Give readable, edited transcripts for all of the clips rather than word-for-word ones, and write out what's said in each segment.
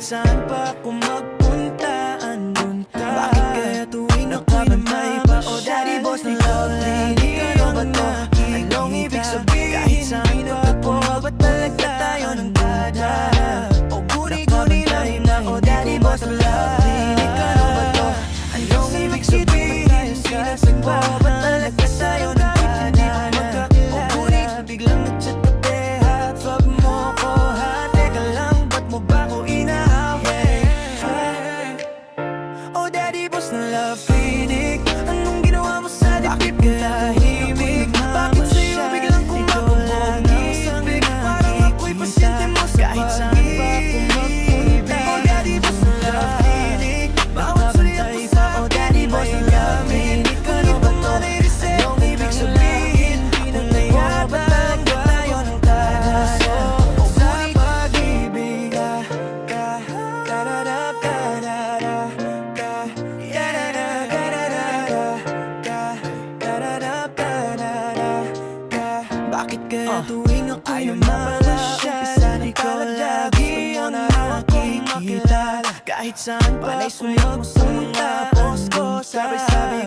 saan pa ako magpunta, andun ka. Bakit kaya tuwing ako'y namay pa o daddy boss ng love clinic? Ano ba to? Anong ibig sabihin? Kahit saan pa ako, ba't talaga tayo ng dada? O guni-guni lang na o daddy boss ng love clinic? Ano ba to? Anong ibig sabihin? Sinasagpa, ba't talaga tayo ng dada? O guni, biglang nag-chat ka beha, fuck mo ko ha? Teka lang, ba't mo ba ko inaaway? O daddy boss ng love clinic, anong ginawa mo sa dibdib ko tahimik? Bakit sa'yo biglang kumabog ng ibig? Parang ako'y pasyente mo sa pag-ibig. O daddy boss ng love clinic, bawat sulit mo sa o daddy boss ng love clinic. Ano ba to? Anong ibig sabihin? Kung naiya ba talaga tayo ng taso? O sa pag-ibig bakit kaya tuwing ako'y namamasya, ikaw lagi ang nakikita? Kahit saan pa panay sunog sa mga post ko, sabi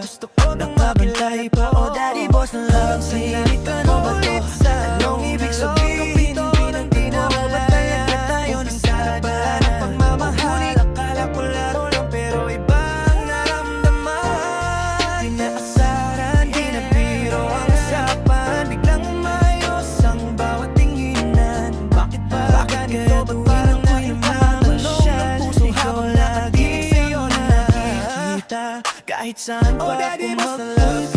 gusto ko nang makilay pa. O daddy boss ng love clinic, ano ba to? Anong ibig sabihin? Pinang-di mo ba talaga tayo ng dada? Ng pagmamahal, akala ko laro lang pero iba ang naramdaman. Di na asaran, di na biro ang usapan, biglang umayos ang bawat tinginan. Bakit ba ganito? Ba't parang naimamasyan? Ikaw lagi sa'yo nakikita, kahit saan pa ako mag-love.